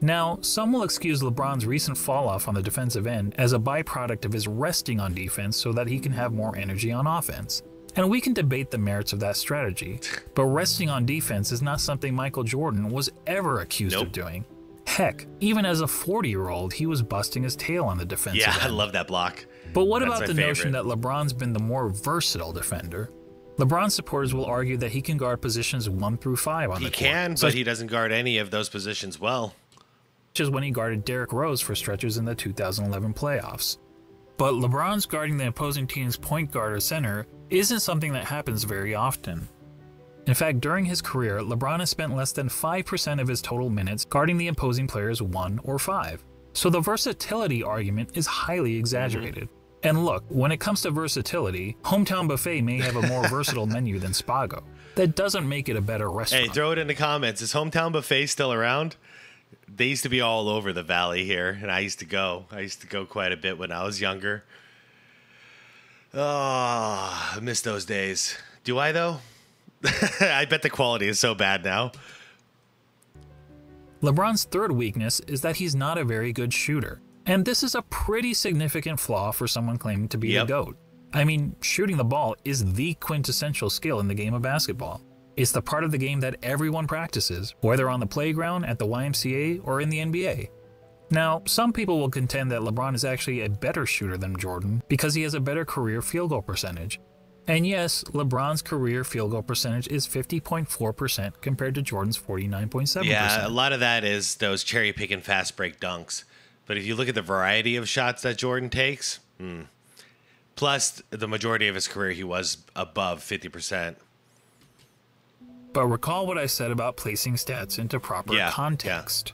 Speaker 2: Now, some will excuse LeBron's recent fall-off on the defensive end as a byproduct of his resting on defense so that he can have more energy on offense. And we can debate the merits of that strategy, but resting on defense is not something Michael Jordan was ever accused of doing. Heck, even as a 40-year-old, he was busting his tail on the defensive end.
Speaker 1: I love that block.
Speaker 2: But what about the notion that LeBron's been the more versatile defender? LeBron supporters will argue that he can guard positions 1 through 5 on the court.
Speaker 1: He can, but he doesn't guard any of those positions well.
Speaker 2: Such as when he guarded Derrick Rose for stretches in the 2011 playoffs. But LeBron's guarding the opposing team's point guard or center isn't something that happens very often. In fact, during his career, LeBron has spent less than 5% of his total minutes guarding the opposing players 1 or 5. So the versatility argument is highly exaggerated. And look, when it comes to versatility, Hometown Buffet may have a more versatile menu than Spago. That doesn't make it a better restaurant.
Speaker 1: Hey, throw it in the comments. Is Hometown Buffet still around? They used to be all over the valley here, and I used to go. I used to go quite a bit when I was younger. Oh, I miss those days. Do I, though? I bet the quality is so bad now.
Speaker 2: LeBron's third weakness is that he's not a very good shooter. And this is a pretty significant flaw for someone claiming to be the GOAT. I mean, shooting the ball is the quintessential skill in the game of basketball. It's the part of the game that everyone practices, whether on the playground, at the YMCA, or in the NBA. Now, some people will contend that LeBron is actually a better shooter than Jordan because he has a better career field goal percentage. And yes, LeBron's career field goal percentage is 50.4% compared to Jordan's 49.7%.
Speaker 1: Yeah, a lot of that is those cherry pick and fast break dunks. But if you look at the variety of shots that Jordan takes, plus the majority of his career he was above 50%.
Speaker 2: But recall what I said about placing stats into proper context.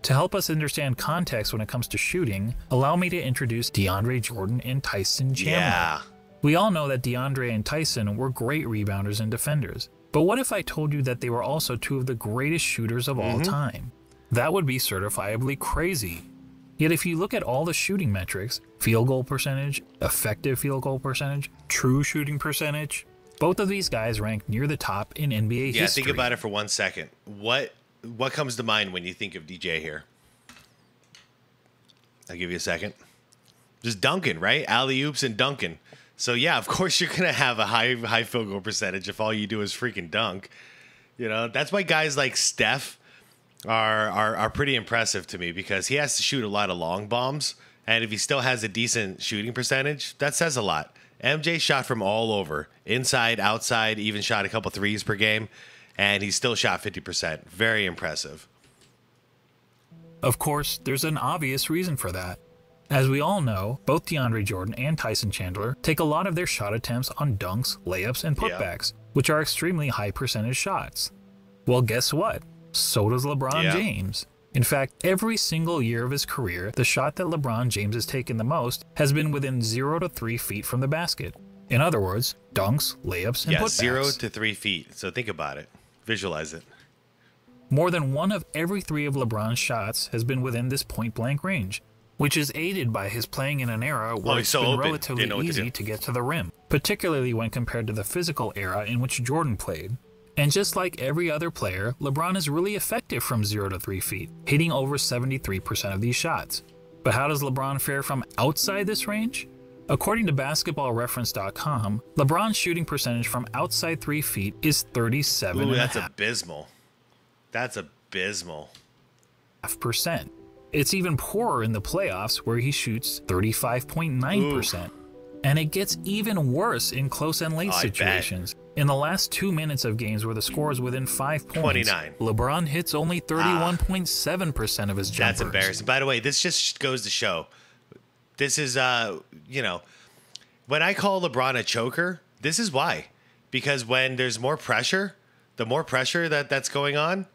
Speaker 2: To help us understand context when it comes to shooting, allow me to introduce DeAndre Jordan and Tyson Chandler. We all know that DeAndre and Tyson were great rebounders and defenders. But what if I told you that they were also 2 of the greatest shooters of all time? That would be certifiably crazy. Yet if you look at all the shooting metrics, field goal percentage, effective field goal percentage, true shooting percentage, both of these guys rank near the top in NBA history.
Speaker 1: Yeah, think about it for 1 second. What comes to mind when you think of DJ here? I'll give you a second. Just dunking, right? Alley-oops and dunking. So yeah, of course you're gonna have a high field goal percentage if all you do is freaking dunk. You know, that's why guys like Steph are pretty impressive to me because he has to shoot a lot of long bombs, and if he still has a decent shooting percentage, that says a lot. MJ shot from all over, inside, outside, even shot a couple threes per game, and he still shot 50%. Very impressive.
Speaker 2: Of course, there's an obvious reason for that. As we all know, both DeAndre Jordan and Tyson Chandler take a lot of their shot attempts on dunks, layups, and putbacks, which are extremely high percentage shots. Well, guess what? So does LeBron James. In fact, every single year of his career, the shot that LeBron James has taken the most has been within 0 to 3 feet from the basket. In other words, dunks, layups, and putbacks.
Speaker 1: 0 to 3 feet. So think about it. Visualize it.
Speaker 2: More than 1 of every 3 of LeBron's shots has been within this point-blank range, which is aided by his playing in an era where it's been relatively easy to get to the rim, particularly when compared to the physical era in which Jordan played. And just like every other player, LeBron is really effective from 0 to 3 feet, hitting over 73% of these shots. But how does LeBron fare from outside this range? According to basketballreference.com, LeBron's shooting percentage from outside 3 feet is 37.5%.
Speaker 1: Ooh, that's abysmal. That's abysmal.
Speaker 2: It's even poorer in the playoffs where he shoots 35.9%. And it gets even worse in close and late situations. In the last 2 minutes of games where the score is within 5 points,
Speaker 1: 29.
Speaker 2: LeBron hits only 31.7% of his jumpers.
Speaker 1: That's embarrassing. By the way, this just goes to show This is, you know, when I call LeBron a choker, this is why. Because when there's more pressure, the more pressure that's going on,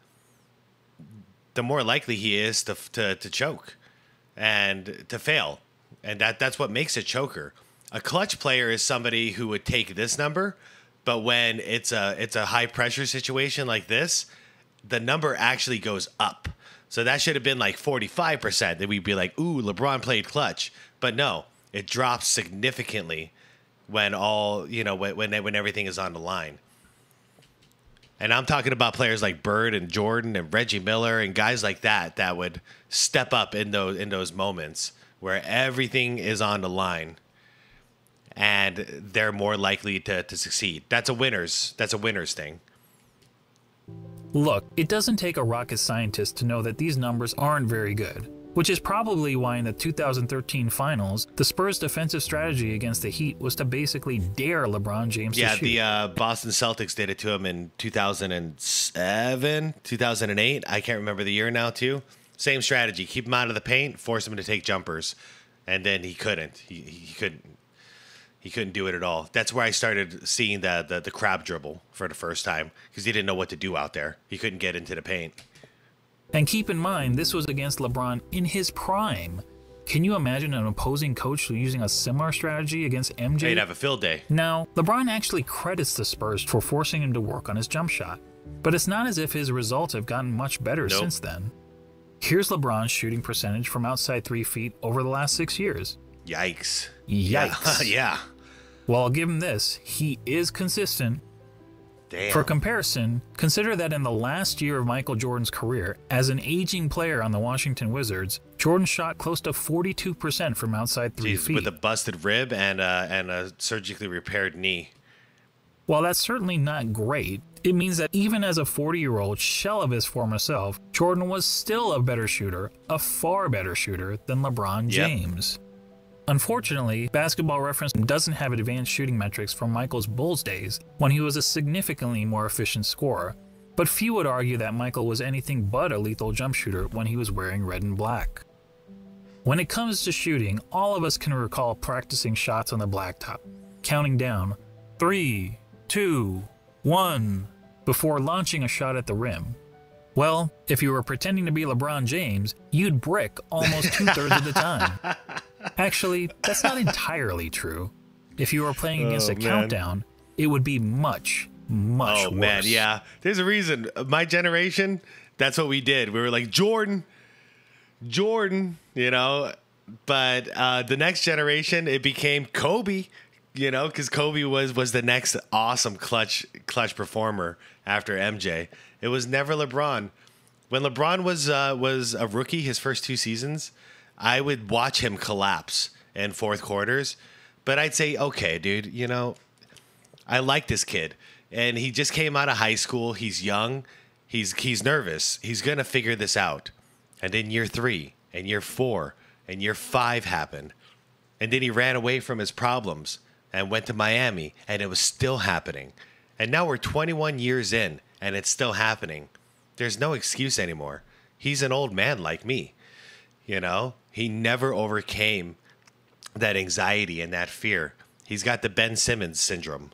Speaker 1: the more likely he is to choke and to fail. And that's what makes a choker. A clutch player is somebody who would take this number, but when it's a high pressure situation like this, the number actually goes up. So that should have been like 45%. Then we'd be like, ooh, LeBron played clutch. But no, it drops significantly when when everything is on the line. And I'm talking about players like Bird and Jordan and Reggie Miller and guys like that would step up in those moments where everything is on the line, and they're more likely to succeed. That's a winner's thing.
Speaker 2: Look, it doesn't take a rocket scientist to know that these numbers aren't very good, which is probably why in the 2013 finals, the Spurs' defensive strategy against the Heat was to basically dare LeBron James to shoot.
Speaker 1: Yeah, the Boston Celtics did it to him in 2007, 2008. I can't remember the year now, too. Same strategy. Keep him out of the paint, force him to take jumpers. And then he couldn't. He couldn't do it at all. That's where I started seeing the crab dribble for the first time, because he didn't know what to do out there. He couldn't get into the paint.
Speaker 2: And keep in mind, this was against LeBron in his prime. Can you imagine an opposing coach using a similar strategy against MJ?
Speaker 1: He'd have a field day.
Speaker 2: Now, LeBron actually credits the Spurs for forcing him to work on his jump shot, but it's not as if his results have gotten much better since then. Here's LeBron's shooting percentage from outside 3 feet over the last 6 years.
Speaker 1: Yikes.
Speaker 2: Yeah. Well, I'll give him this. He is consistent.
Speaker 1: Damn.
Speaker 2: For comparison, consider that in the last year of Michael Jordan's career, as an aging player on the Washington Wizards, Jordan shot close to 42% from outside 3 feet.
Speaker 1: With a busted rib and a surgically repaired knee.
Speaker 2: While that's certainly not great, it means that even as a 40-year-old shell of his former self, Jordan was still a better shooter, a far better shooter than LeBron James. Unfortunately, Basketball Reference doesn't have advanced shooting metrics from Michael's Bulls days, when he was a significantly more efficient scorer, but few would argue that Michael was anything but a lethal jump shooter when he was wearing red and black. When it comes to shooting, all of us can recall practicing shots on the blacktop, counting down 3, 2, 1, before launching a shot at the rim. Well, if you were pretending to be LeBron James, you'd brick almost 2/3 of the time. Actually, that's not entirely true. If you were playing against a countdown, it would be much worse.
Speaker 1: Oh, man, yeah. There's a reason. My generation, that's what we did. We were like, Jordan, you know. But the next generation, it became Kobe, you know, because Kobe was the next awesome clutch performer after MJ. It was never LeBron. When LeBron was a rookie, his first 2 seasons, I would watch him collapse in fourth quarters, but I'd say, okay, dude, you know, I like this kid, and he just came out of high school. He's young. He's nervous. He's going to figure this out. And then year 3 and year 4 and year 5 happened. And then he ran away from his problems and went to Miami, and it was still happening. And now we're 21 years in, and it's still happening. There's no excuse anymore. He's an old man like me. You know, he never overcame that anxiety and that fear. He's got the Ben Simmons syndrome.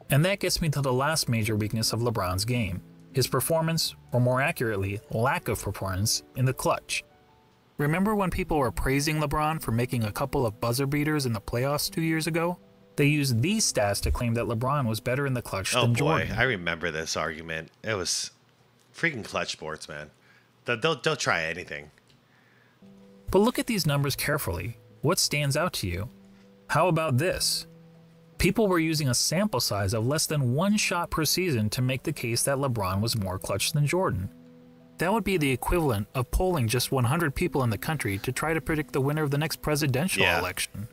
Speaker 2: And that gets me to the last major weakness of LeBron's game, his performance, or more accurately, lack of performance, in the clutch. Remember when people were praising LeBron for making a couple of buzzer beaters in the playoffs 2 years ago? They used these stats to claim that LeBron was better in the clutch than Jordan.
Speaker 1: Oh boy, I remember this argument. It was freaking clutch sports, man. They'll try anything.
Speaker 2: But look at these numbers carefully. What stands out to you? How about this? People were using a sample size of less than 1 shot per season to make the case that LeBron was more clutch than Jordan. That would be the equivalent of polling just 100 people in the country to try to predict the winner of the next presidential election.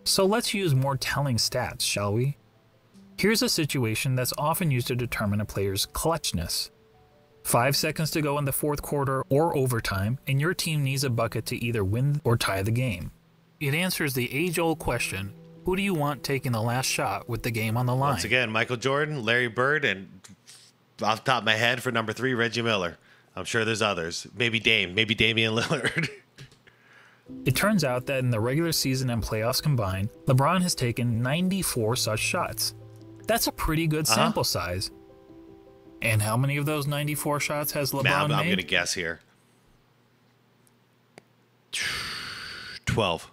Speaker 2: So let's use more telling stats, shall we? Here's a situation that's often used to determine a player's clutchness. 5 seconds to go in the fourth quarter or overtime, and your team needs a bucket to either win or tie the game. It answers the age-old question, who do you want taking the last shot with the game on the line?
Speaker 1: Once again, Michael Jordan, Larry Bird, and off the top of my head for number 3, Reggie Miller. I'm sure there's others. Maybe Damian Lillard.
Speaker 2: It turns out that in the regular season and playoffs combined, LeBron has taken 94 such shots. That's a pretty good sample size. And how many of those 94 shots has LeBron
Speaker 1: I'm
Speaker 2: made?
Speaker 1: going to guess here. 12.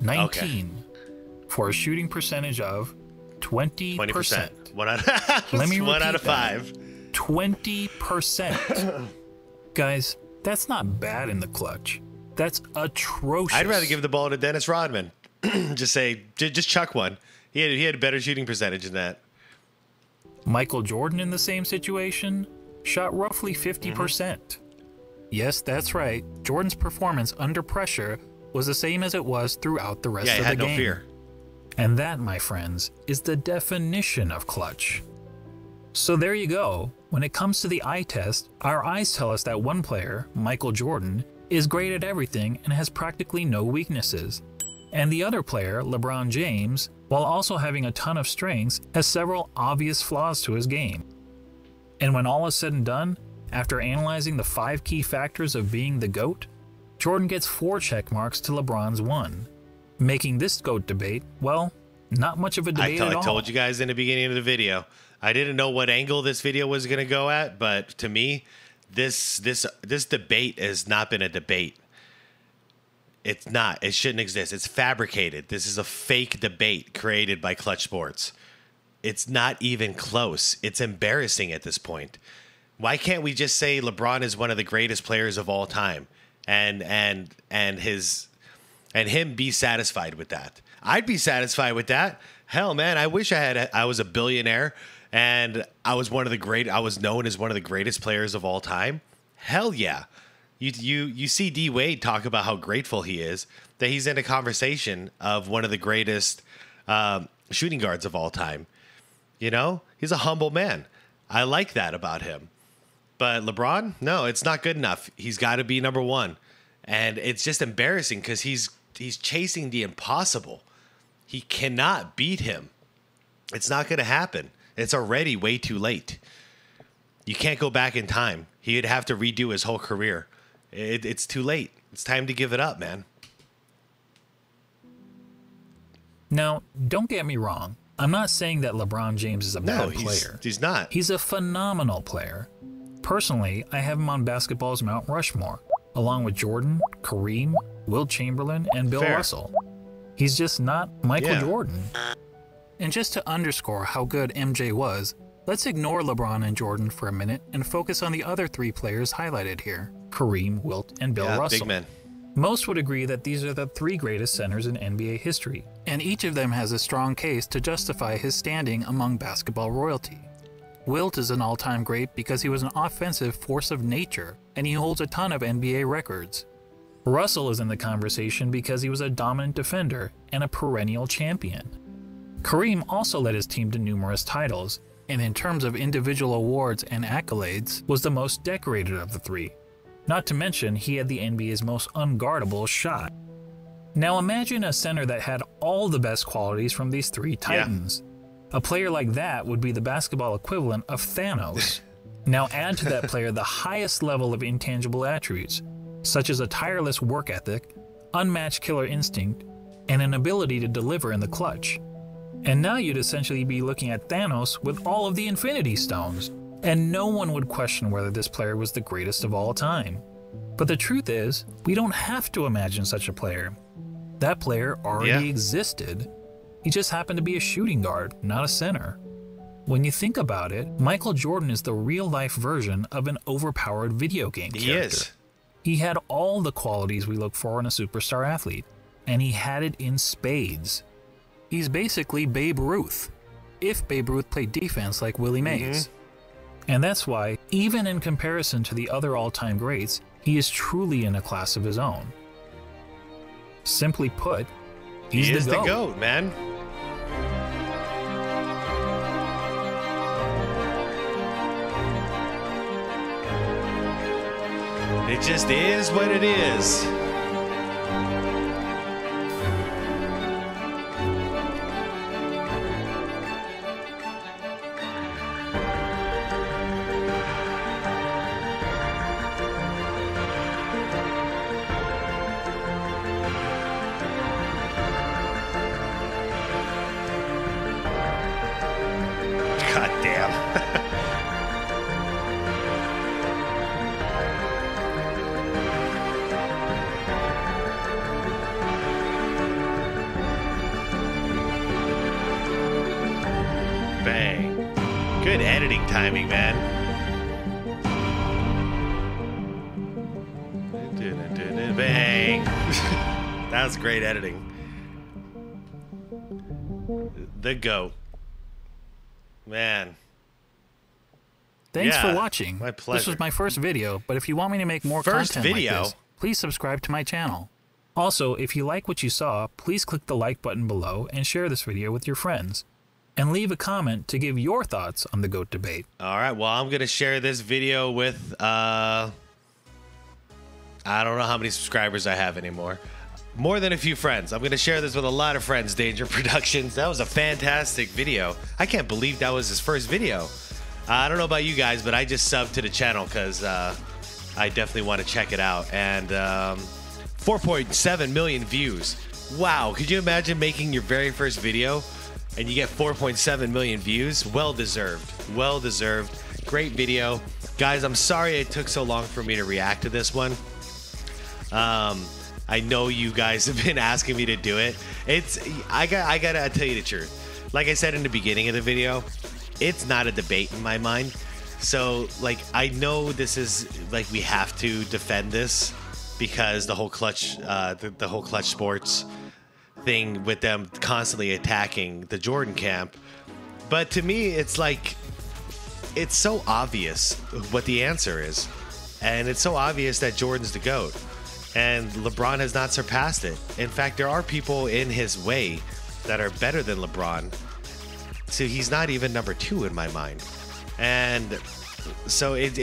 Speaker 2: 19.
Speaker 1: Okay.
Speaker 2: For a shooting percentage of 20%.
Speaker 1: 20%. One out of 5.
Speaker 2: 20%. Guys, that's not bad in the clutch. That's atrocious.
Speaker 1: I'd rather give the ball to Dennis Rodman. just chuck one. He had a better shooting percentage than that.
Speaker 2: Michael Jordan in the same situation shot roughly 50%. Yes, that's right. Jordan's performance under pressure was the same as it was throughout the rest of the game.
Speaker 1: Yeah, he had no fear.
Speaker 2: And that, my friends, is the definition of clutch. So there you go. When it comes to the eye test, our eyes tell us that one player, Michael Jordan, is great at everything and has practically no weaknesses. And the other player, LeBron James, while also having a ton of strengths, has several obvious flaws to his game. And when all is said and done, after analyzing the 5 key factors of being the GOAT, Jordan gets 4 check marks to LeBron's 1, making this GOAT debate, well, not much of a debate at all.
Speaker 1: I told you guys in the beginning of the video, I didn't know what angle this video was going to go at, but to me, this debate has not been a debate. It's not. It shouldn't exist. It's fabricated. This is a fake debate created by Clutch Sports. It's not even close. It's embarrassing at this point. Why can't we just say LeBron is one of the greatest players of all time, and him be satisfied with that? I'd be satisfied with that. Hell, man, I wish I was a billionaire and I was known as one of the greatest players of all time. Hell yeah. You see D Wade talk about how grateful he is that he's in a conversation of one of the greatest shooting guards of all time. You know, he's a humble man. I like that about him. But LeBron, no, it's not good enough. He's got to be number 1. And it's just embarrassing because he's chasing the impossible. He cannot beat him. It's not going to happen. It's already way too late. You can't go back in time. He'd have to redo his whole career. It's too late. It's time to give it up, man.
Speaker 2: Now, don't get me wrong. I'm not saying that LeBron James is a bad player.
Speaker 1: He's not.
Speaker 2: He's a phenomenal player. Personally, I have him on basketball's Mount Rushmore, along with Jordan, Kareem, Wilt Chamberlain, and Bill Russell. He's just not Michael Jordan. And just to underscore how good MJ was, let's ignore LeBron and Jordan for a minute and focus on the other 3 players highlighted here, Kareem, Wilt, and Bill Russell.
Speaker 1: Big men.
Speaker 2: Most would agree that these are the 3 greatest centers in NBA history, and each of them has a strong case to justify his standing among basketball royalty. Wilt is an all-time great because he was an offensive force of nature, and he holds a ton of NBA records. Russell is in the conversation because he was a dominant defender and a perennial champion. Kareem also led his team to numerous titles, and in terms of individual awards and accolades, was the most decorated of the 3. Not to mention, he had the NBA's most unguardable shot. Now imagine a center that had all the best qualities from these 3 titans. A player like that would be the basketball equivalent of Thanos. Now add to that player the highest level of intangible attributes, such as a tireless work ethic, unmatched killer instinct, and an ability to deliver in the clutch. And now you'd essentially be looking at Thanos with all of the Infinity Stones, and no one would question whether this player was the greatest of all time. But the truth is, we don't have to imagine such a player. That player already existed. He just happened to be a shooting guard, not a center. When you think about it, Michael Jordan is the real-life version of an overpowered video game character.
Speaker 1: He is.
Speaker 2: He had all the qualities we look for in a superstar athlete, and he had it in spades. He's basically Babe Ruth, if Babe Ruth played defense like Willie Mays. And that's why, even in comparison to the other all-time greats, he is truly in a class of his own. Simply put, he is the GOAT,
Speaker 1: man. It just is what it is. Bang. Good editing timing, man. Bang. That was great editing. The GOAT. Man.
Speaker 2: Thanks for watching.
Speaker 1: My pleasure.
Speaker 2: This was my first video, but if you want me to make more content like this, please subscribe to my channel. Also, if you like what you saw, please click the like button below and share this video with your friends. And leave a comment to give your thoughts on the GOAT debate.
Speaker 1: All right, well, I'm going to share this video with, I don't know how many subscribers I have anymore. More than a few friends. I'm going to share this with a lot of friends, Danger Productions. That was a fantastic video. I can't believe that was his first video. I don't know about you guys, but I just subbed to the channel because I definitely want to check it out. And 4.7 million views. Wow, could you imagine making your very first video and you get 4.7 million views? Well deserved. Well deserved. Great video. Guys, I'm sorry it took so long for me to react to this one. I know you guys have been asking me to do it. I gotta tell you the truth. Like I said in the beginning of the video, it's not a debate in my mind. So, like, I know this is, like, we have to defend this because the whole clutch, the whole clutch sports thing with them constantly attacking the Jordan camp. But to me, it's like, it's so obvious what the answer is. And it's so obvious that Jordan's the GOAT. And LeBron has not surpassed it. In fact, there are people in his way that are better than LeBron. So he's not even number 2 in my mind. And so it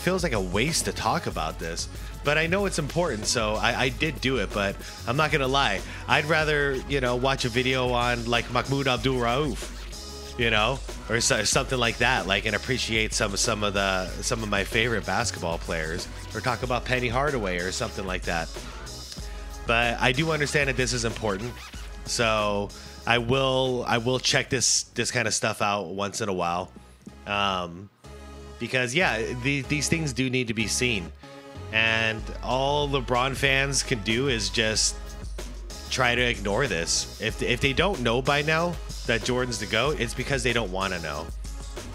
Speaker 1: feels like a waste to talk about this. But I know it's important, so I did do it, but I'm not gonna lie. I'd rather, you know, watch a video on like Mahmoud Abdul-Rauf, you know, or something like that, like, and appreciate some of my favorite basketball players, or talk about Penny Hardaway or something like that. But I do understand that this is important, so I will check this kind of stuff out once in a while, because yeah, these things do need to be seen. And all LeBron fans can do is just try to ignore this. If they don't know by now that Jordan's the GOAT, it's because they don't want to know.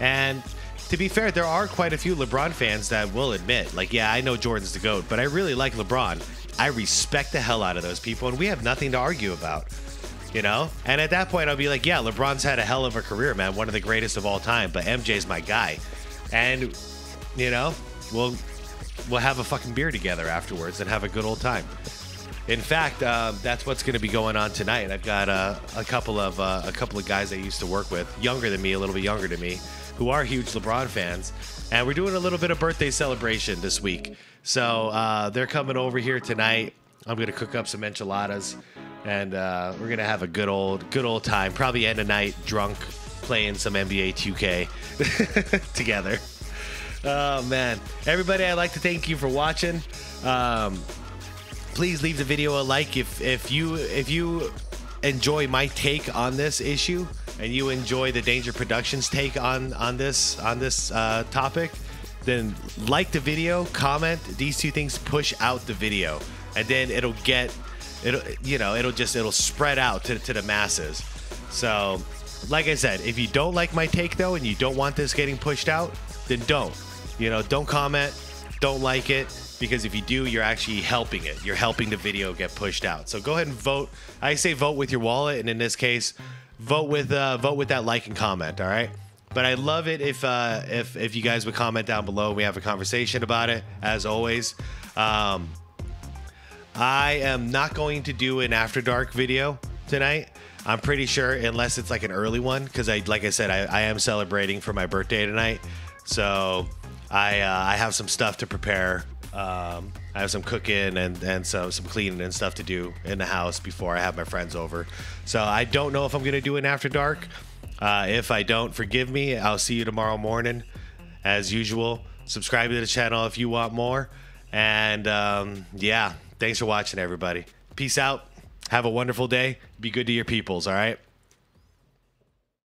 Speaker 1: And to be fair, there are quite a few LeBron fans that will admit, like, yeah, I know Jordan's the GOAT, but I really like LeBron. I respect the hell out of those people, and we have nothing to argue about, you know? And at that point, I'll be like, yeah, LeBron's had a hell of a career, man. One of the greatest of all time, but MJ's my guy. And, you know, we'll have a fucking beer together afterwards and have a good old time. In fact, that's what's going to be going on tonight. I've got a couple of guys I used to work with, younger than me, a little bit younger than me, who are huge LeBron fans, and we're doing a little bit of birthday celebration this week. So they're coming over here tonight. I'm going to cook up some enchiladas, and we're going to have a good old time. Probably end the night drunk, playing some NBA 2K together. Oh man, everybody, I'd like to thank you for watching. Please leave the video a like if you enjoy my take on this issue and you enjoy the Danger Productions take on this topic. Then like the video, comment. These two things push out the video, and then it'll spread out to the masses. So, like I said, if you don't like my take though, and you don't want this getting pushed out, then don't. You know, don't comment, don't like it, because if you do, you're actually helping it. You're helping the video get pushed out. So go ahead and vote. I say vote with your wallet, and in this case, vote with that like and comment. All right. But I'd love it if you guys would comment down below. We have a conversation about it, as always. I am not going to do an After Dark video tonight. I'm pretty sure, unless it's like an early one, because like I said, I am celebrating for my birthday tonight. So I have some stuff to prepare. I have some cooking and some cleaning and stuff to do in the house before I have my friends over. So I don't know if I'm going to do an After Dark. If I don't, forgive me. I'll see you tomorrow morning. As usual, subscribe to the channel if you want more. And yeah, thanks for watching, everybody. Peace out. Have a wonderful day. Be good to your peoples, all right?